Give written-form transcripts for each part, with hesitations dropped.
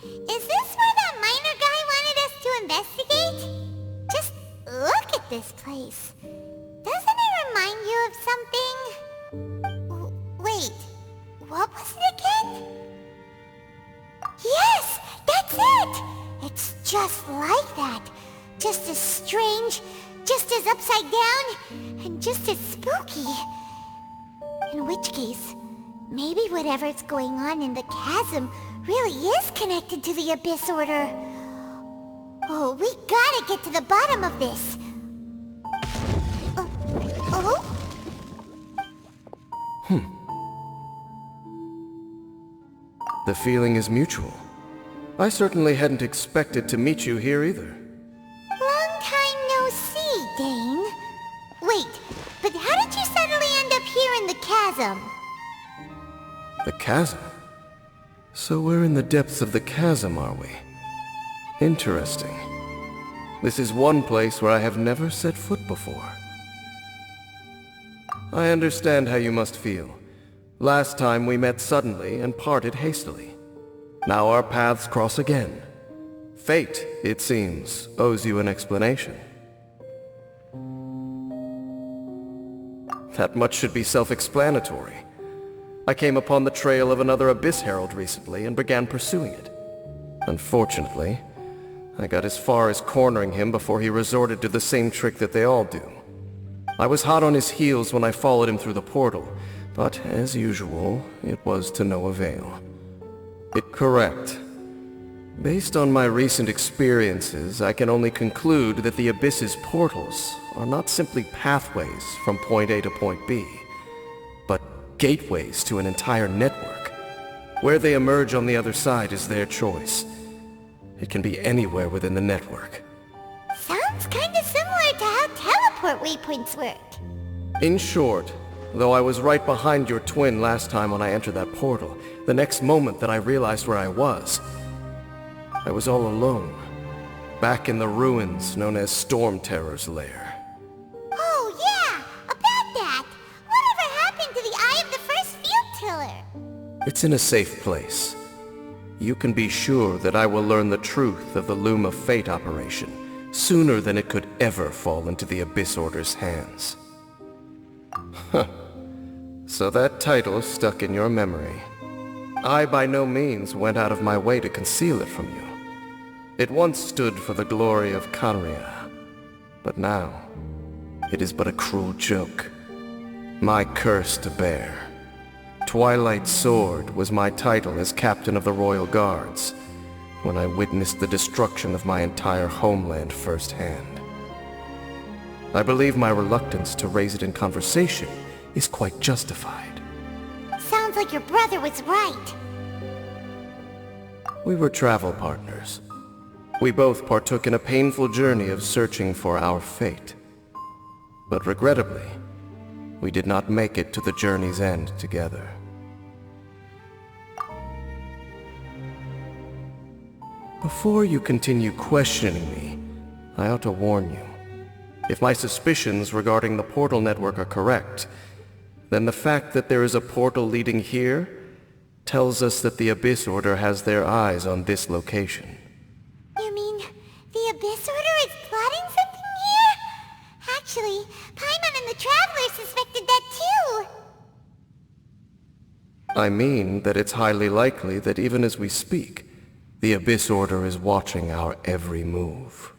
Is this where that miner guy wanted us to investigate? Just look at this place. Doesn't it remind you of something? Wait, what was it again? Yes, that's it! It's just like that. Just as strange, just as upside down, and just as spooky. In which case, maybe whatever's going on in the chasm really is connected to the Abyss Order. Oh, we gotta get to the bottom of this. Oh? The feeling is mutual. I certainly hadn't expected to meet you here either. Long time no see, Dane. Wait, but how did you suddenly end up here in the chasm? The chasm? So we're in the depths of the chasm, are we? Interesting. This is one place where I have never set foot before. I understand how you must feel. Last time we met suddenly and parted hastily. Now our paths cross again. Fate, it seems, owes you an explanation. That much should be self-explanatory. I came upon the trail of another Abyss Herald recently and began pursuing it. Unfortunately, I got as far as cornering him before he resorted to the same trick that they all do. I was hot on his heels when I followed him through the portal, but as usual, it was to no avail. Correct. Based on my recent experiences, I can only conclude that the Abyss's portals are not simply pathways from point A to point B, but gateways to an entire network. Where they emerge on the other side is their choice. It can be anywhere within the network. Sounds kinda similar to how teleport waypoints work. In short, though I was right behind your twin last time when I entered that portal, the next moment that I realized where I was all alone, back in the ruins known as Storm Terror's lair. Oh yeah, about that! Whatever happened to the Eye of the First Field Tiller? It's in a safe place. You can be sure that I will learn the truth of the Loom of Fate operation sooner than it could ever fall into the Abyss Order's hands. Huh. So that title stuck in your memory. I by no means went out of my way to conceal it from you. It once stood for the glory of Kanria, but now it is but a cruel joke. My curse to bear. Twilight Sword was my title as captain of the Royal Guards when I witnessed the destruction of my entire homeland firsthand. I believe my reluctance to raise it in conversation is quite justified. Sounds like your brother was right. We were travel partners. We both partook in a painful journey of searching for our fate. But regrettably, we did not make it to the journey's end together. Before you continue questioning me, I ought to warn you. If my suspicions regarding the portal network are correct, then the fact that there is a portal leading here tells us that the Abyss Order has their eyes on this location. You mean the Abyss Order is plotting something here? Actually, Paimon and the Traveler suspected that too. I mean that it's highly likely that even as we speak, the Abyss Order is watching our every move.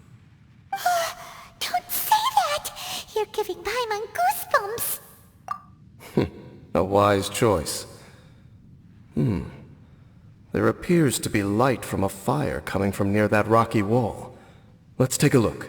Don't say that! You're giving Paimon goosebumps. A wise choice. There appears to be light from a fire coming from near that rocky wall. Let's take a look.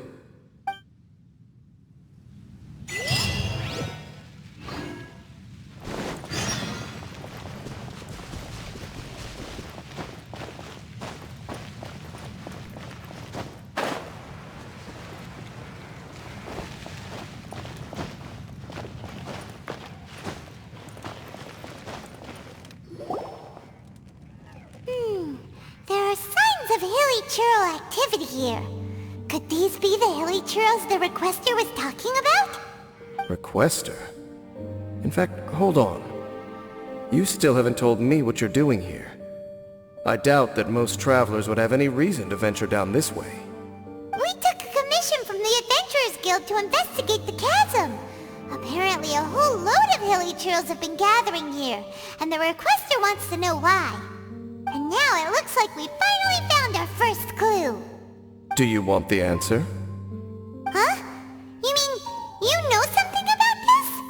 There are signs of hilly churl activity here. Could these be the hilly churls the requester was talking about? Requester? In fact, hold on. You still haven't told me what you're doing here. I doubt that most travelers would have any reason to venture down this way. We took a commission from the Adventurers Guild to investigate the chasm. Apparently a whole load of hilly churls have been gathering here, and the requester wants to know why. And now it looks like we finally found our first clue. Do you want the answer? Huh? You mean, you know something about this?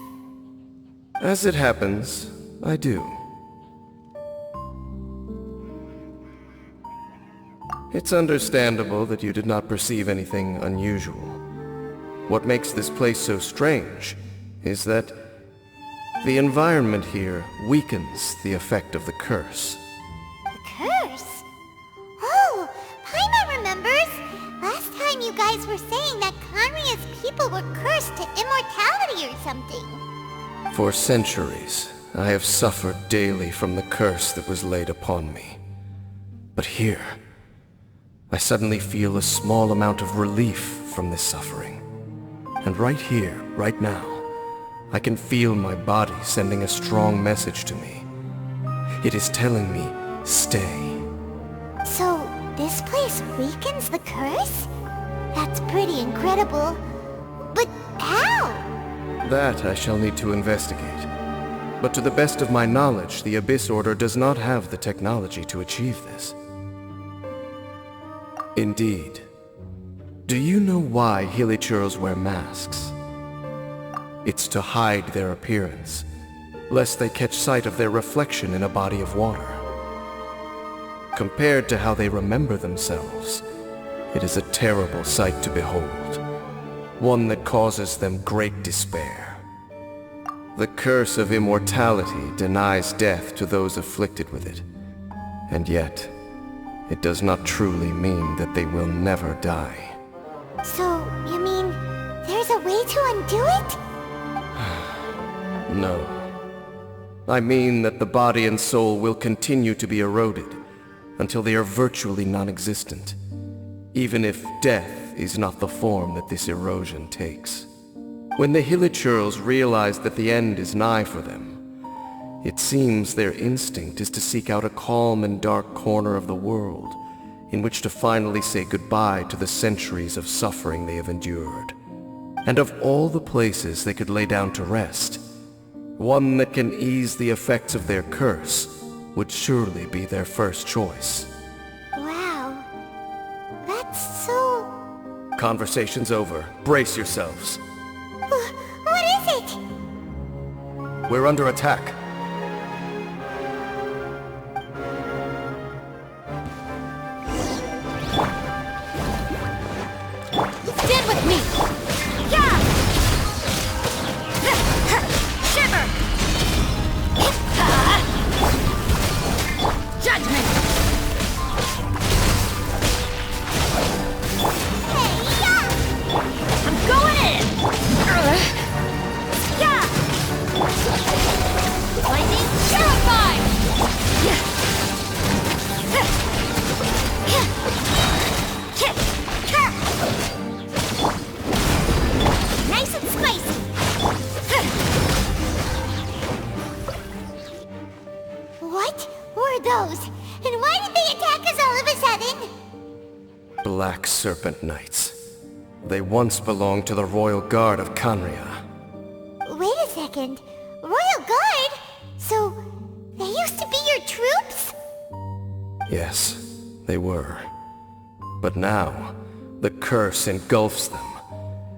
As it happens, I do. It's understandable that you did not perceive anything unusual. What makes this place so strange is that the environment here weakens the effect of the curse. The curse? Oh, Paimon remembers! Last time you guys were saying that Conria's people were cursed to immortality or something. For centuries, I have suffered daily from the curse that was laid upon me. But here, I suddenly feel a small amount of relief from this suffering. And right here, right now, I can feel my body sending a strong message to me. It is telling me, stay. So, this place weakens the curse? That's pretty incredible. But how? That I shall need to investigate. But to the best of my knowledge, the Abyss Order does not have the technology to achieve this. Indeed. Do you know why hilichurls wear masks? It's to hide their appearance, lest they catch sight of their reflection in a body of water. Compared to how they remember themselves, it is a terrible sight to behold, one that causes them great despair. The curse of immortality denies death to those afflicted with it, and yet, it does not truly mean that they will never die. So, you mean, there's a way to undo it? No. I mean that the body and soul will continue to be eroded until they are virtually non-existent, even if death is not the form that this erosion takes. When the hilichurls realize that the end is nigh for them, it seems their instinct is to seek out a calm and dark corner of the world in which to finally say goodbye to the centuries of suffering they have endured. And of all the places they could lay down to rest, one that can ease the effects of their curse would surely be their first choice. Wow. That's so... Conversation's over. Brace yourselves. What is it? We're under attack. Stand with me! Yeah! Shiver! Judgment! I'm going in! Yeah! Lightning terrified! Nice and spicy. What were those? And why did they attack us all of a sudden? Black Serpent Knights. They once belonged to the Royal Guard of Conria. Wait a second. Royal Guard? So, they used to be your troops? Yes, they were. But now, the curse engulfs them,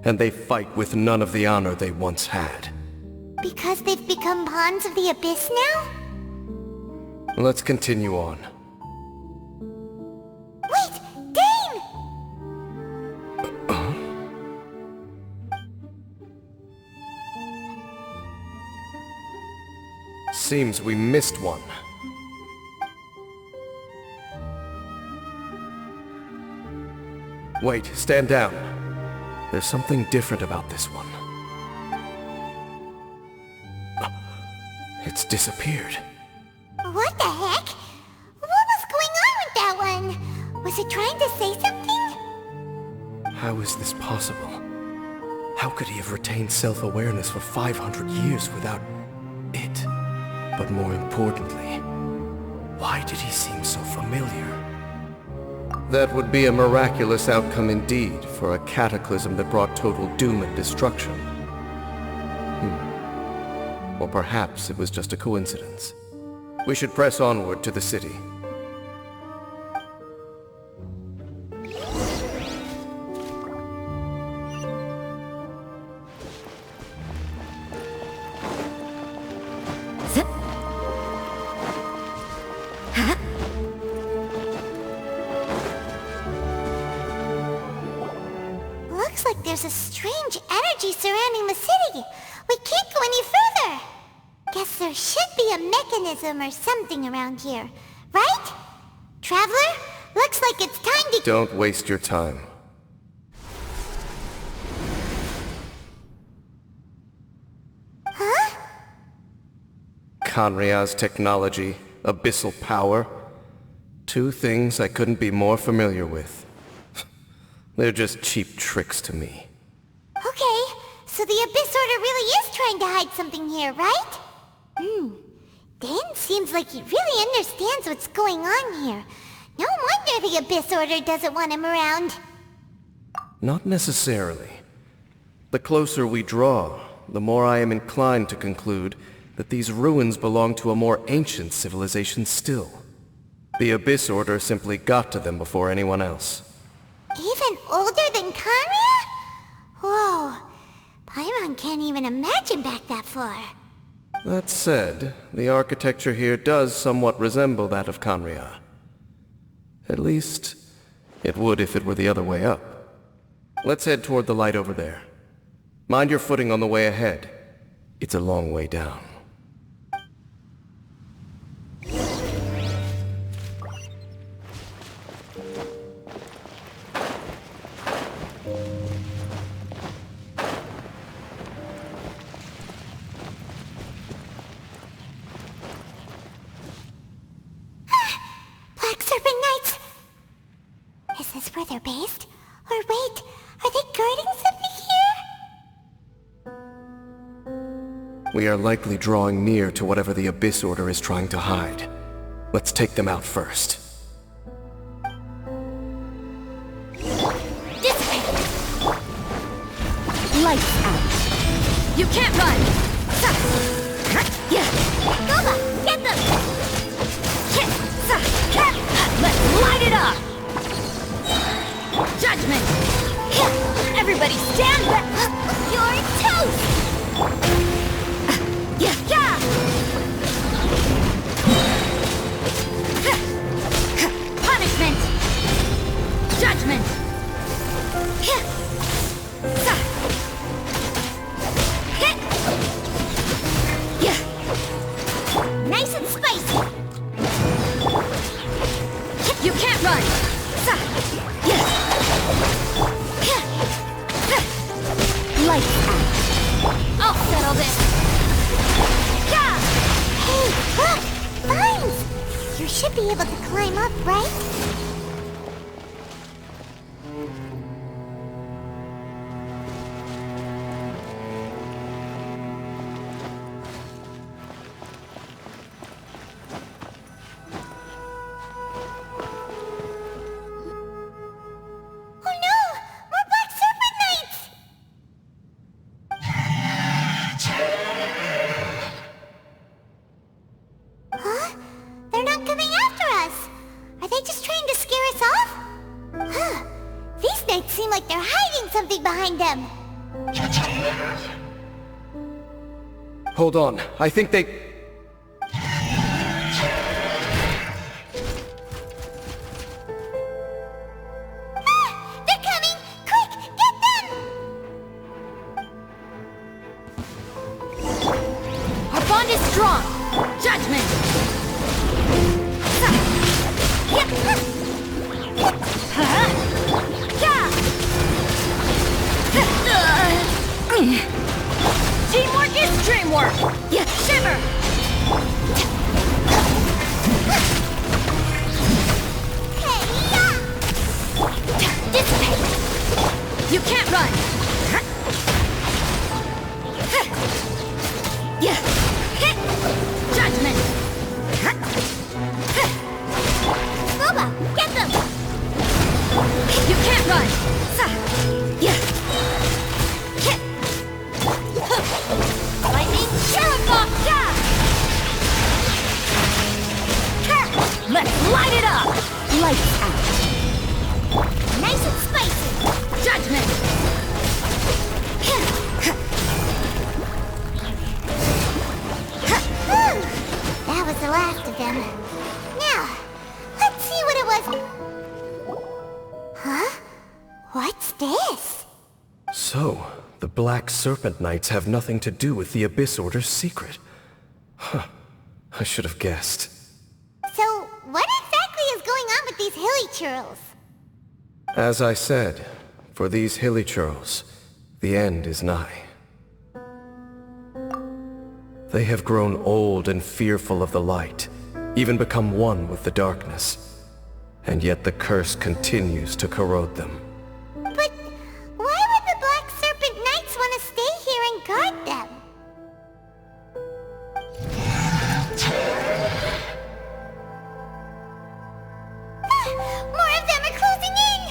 and they fight with none of the honor they once had. Because they've become pawns of the Abyss now? Let's continue on. Wait! Dane! Seems we missed one. Wait, stand down. There's something different about this one. It's disappeared. What the heck? What was going on with that one? Was it trying to say something? How is this possible? How could he have retained self-awareness for 500 years without it? But more importantly, Why did he seem so familiar? That would be a miraculous outcome indeed for a cataclysm that brought total doom and destruction. Or perhaps it was just a coincidence. We should press onward to the city. Zip. Huh? Looks like there's a strange energy surrounding the city. We can't go any further. Guess there should be a mechanism or something around here, right? Traveler, looks like it's time to... Don't waste your time. Huh? Kanria's technology, abyssal power. Two things I couldn't be more familiar with. They're just cheap tricks to me. Okay, so the Abyss Order really is trying to hide something here, right? Dan seems like he really understands what's going on here. No wonder the Abyss Order doesn't want him around. Not necessarily. The closer we draw, the more I am inclined to conclude that these ruins belong to a more ancient civilization still. The Abyss Order simply got to them before anyone else. Even older than Kanria? Whoa, Paimon can't even imagine back that far. That said, the architecture here does somewhat resemble that of Kanria. At least, it would if it were the other way up. Let's head toward the light over there. Mind your footing on the way ahead. It's a long way down. Black Serpent Knights! Is this where they're based? Or wait, are they guarding something here? We are likely drawing near to whatever the Abyss Order is trying to hide. Let's take them out first. Dissipate! Lights out. You can't run! Yeah. Goba, get them! Let's light it up! Judgment! Everybody stand back! You're toast! Yeah! Punishment! Judgment! Nice and spicy! You can't run! Lights out. I'll settle this! Hey, look! Vines! You should be able to climb up, right? Oh no! More Black Serpent Knights! Huh? They're not coming after us! Are they just trying to scare us off? Huh. These knights seem like they're hiding something behind them. Hold on, I think they... They're coming! Quick, get them! Our bond is strong! Judgment! Teamwork is dreamwork! Yeah, shiver! Let's light it up! Lights out. Nice and spicy. Judgment! That was the last of them. Now, let's see what it was. Huh? What's this? So, the Black Serpent Knights have nothing to do with the Abyss Order's secret. Huh. I should have guessed. So, what exactly is going on with these hilly churls? As I said, for these hilly churls, the end is nigh. They have grown old and fearful of the light, even become one with the darkness. And yet the curse continues to corrode them. But why would the Black Serpent Knights want to stay here and guard them? More of them are closing in!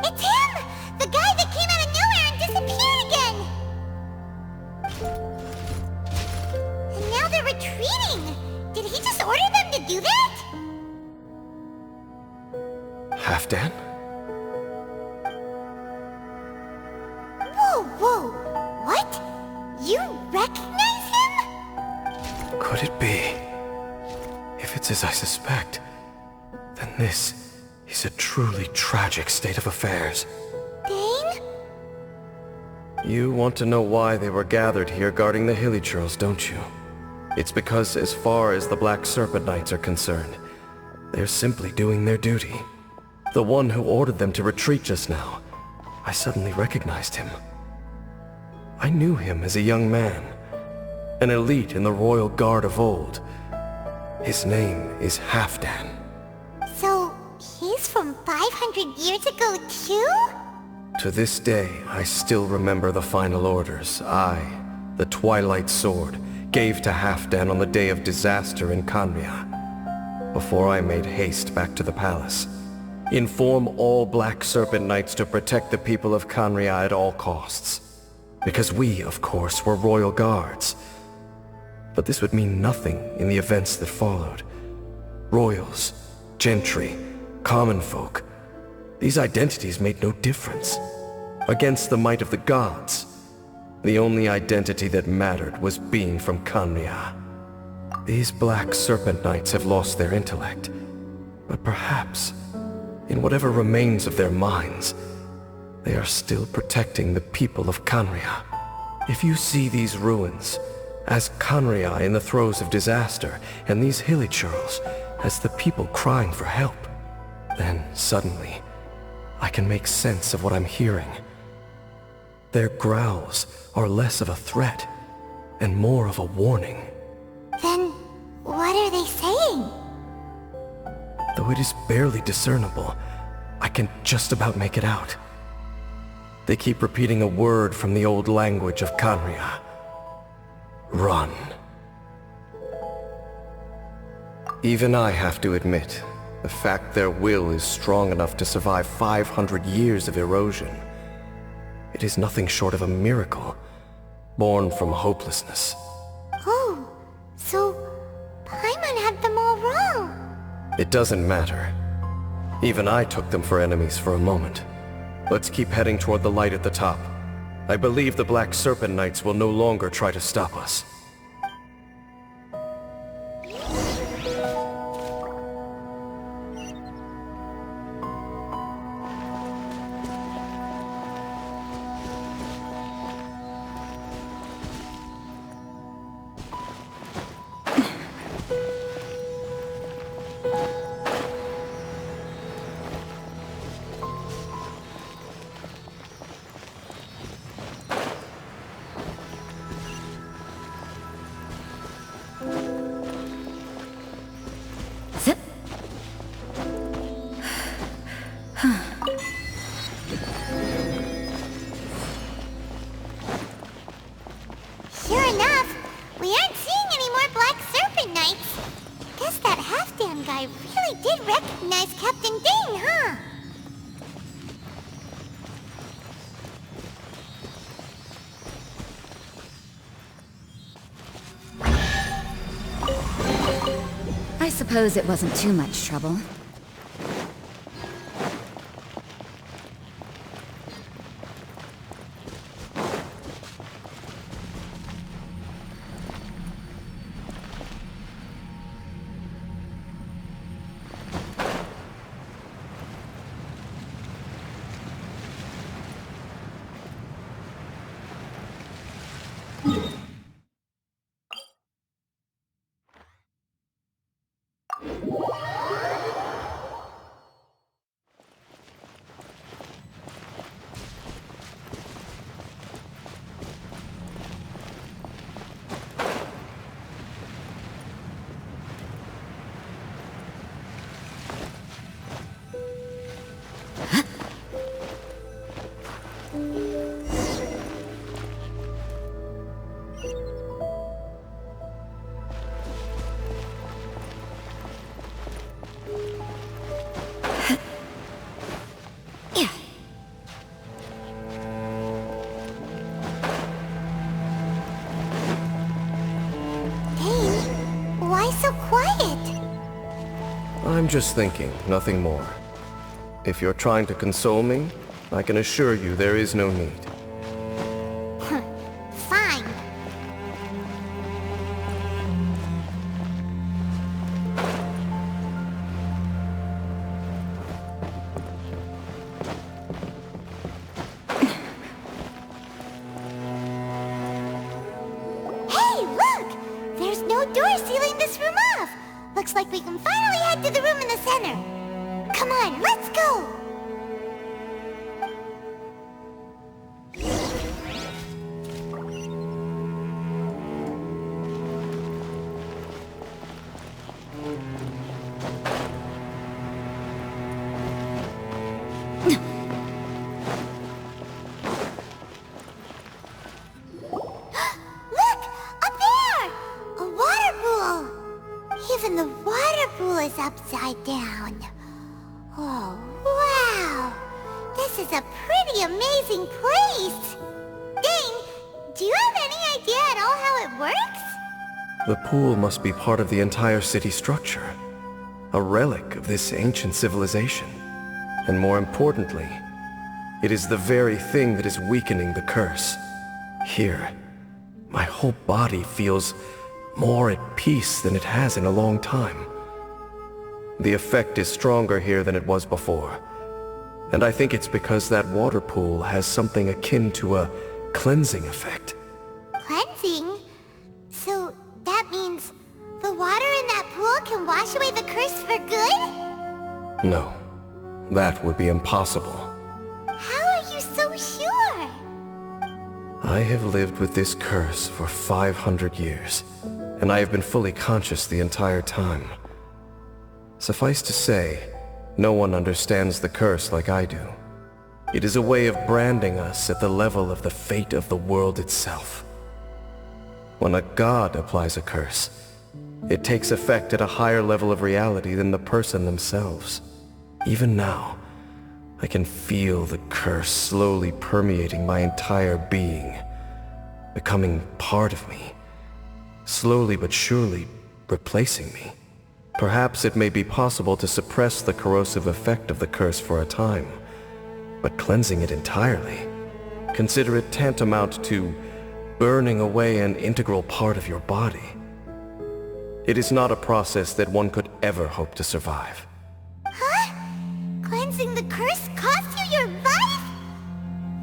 It's him! The guy that came out of nowhere and disappeared again! And now they're retreating! Did he just order them to do that? Halfdan? Whoa, whoa! What? You recognize him? Could it be? If it's as I suspect, then this is a truly tragic state of affairs. Dane? You want to know why they were gathered here guarding the hilly churls, don't you? It's because as far as the Black Serpent Knights are concerned, they're simply doing their duty. The one who ordered them to retreat just now, I suddenly recognized him. I knew him as a young man, an elite in the royal guard of old. His name is Halfdan. So, he's from 500 years ago too? To this day, I still remember the final orders I, the Twilight Sword, gave to Halfdan on the day of disaster in Khanria, before I made haste back to the palace. Inform all Black Serpent Knights to protect the people of Khanria at all costs. Because we, of course, were royal guards. But this would mean nothing in the events that followed. Royals, gentry, common folk, these identities made no difference. Against the might of the gods, the only identity that mattered was being from Khanria. These Black Serpent Knights have lost their intellect, but perhaps, in whatever remains of their minds, they are still protecting the people of Khanria. If you see these ruins as Khanria in the throes of disaster, and these hilly churls as the people crying for help, then suddenly I can make sense of what I'm hearing. Their growls are less of a threat and more of a warning. Then, what are they saying? Though it is barely discernible, I can just about make it out. They keep repeating a word from the old language of Khanria. Run. Even I have to admit, the fact their will is strong enough to survive 500 years of erosion, it is nothing short of a miracle, born from hopelessness. Oh, so Paimon had them all wrong. It doesn't matter. Even I took them for enemies for a moment. Let's keep heading toward the light at the top. I believe the Black Serpent Knights will no longer try to stop us. Sure enough, we aren't seeing any more Black Serpent Knights. Guess that Halfdan guy really did recognize Captain Dane, huh? suppose it wasn't too much trouble. I'm just thinking, nothing more. If you're trying to console me, I can assure you there is no need. Fine. Hey, look! There's no door sealing this room off! Looks like we can finally head to the room in the center. Come on, let's go! Look! Up there! A water pool! Even the water pool is upside down. Oh, wow! This is a pretty amazing place! Dane, do you have any idea at all how it works? The pool must be part of the entire city structure. A relic of this ancient civilization. And more importantly, it is the very thing that is weakening the curse. Here, my whole body feels more at peace than it has in a long time. The effect is stronger here than it was before. And I think it's because that water pool has something akin to a cleansing effect. Cleansing? So that means the water in that pool can wash away the curse for good? No, that would be impossible. How are you so sure? I have lived with this curse for 500 years, and I have been fully conscious the entire time. Suffice to say, no one understands the curse like I do. It is a way of branding us at the level of the fate of the world itself. When a god applies a curse, it takes effect at a higher level of reality than the person themselves. Even now, I can feel the curse slowly permeating my entire being, becoming part of me, slowly but surely replacing me. Perhaps it may be possible to suppress the corrosive effect of the curse for a time, but cleansing it entirely, consider it tantamount to burning away an integral part of your body. It is not a process that one could ever hope to survive. Huh? Cleansing the curse cost you your life?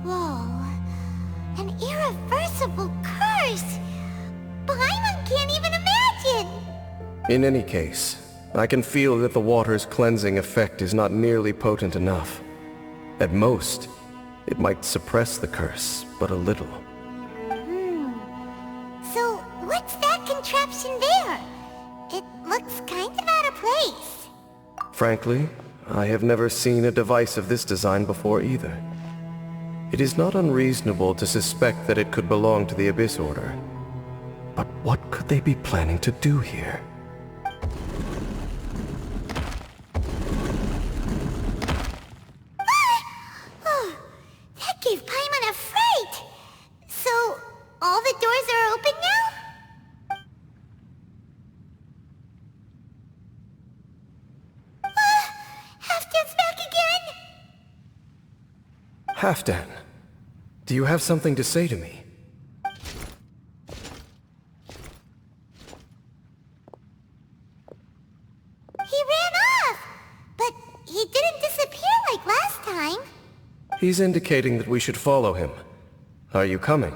Whoa. An irreversible curse. Paimon can't even imagine! In any case, I can feel that the water's cleansing effect is not nearly potent enough. At most, it might suppress the curse, but a little. So, what's that contraption there? It looks kind of out of place. Frankly, I have never seen a device of this design before either. It is not unreasonable to suspect that it could belong to the Abyss Order. But what could they be planning to do here? Oh, that gave Paimon a fright! So, all the doors are open now? Halfdan, do you have something to say to me? He ran off! But he didn't disappear like last time. He's indicating that we should follow him. Are you coming?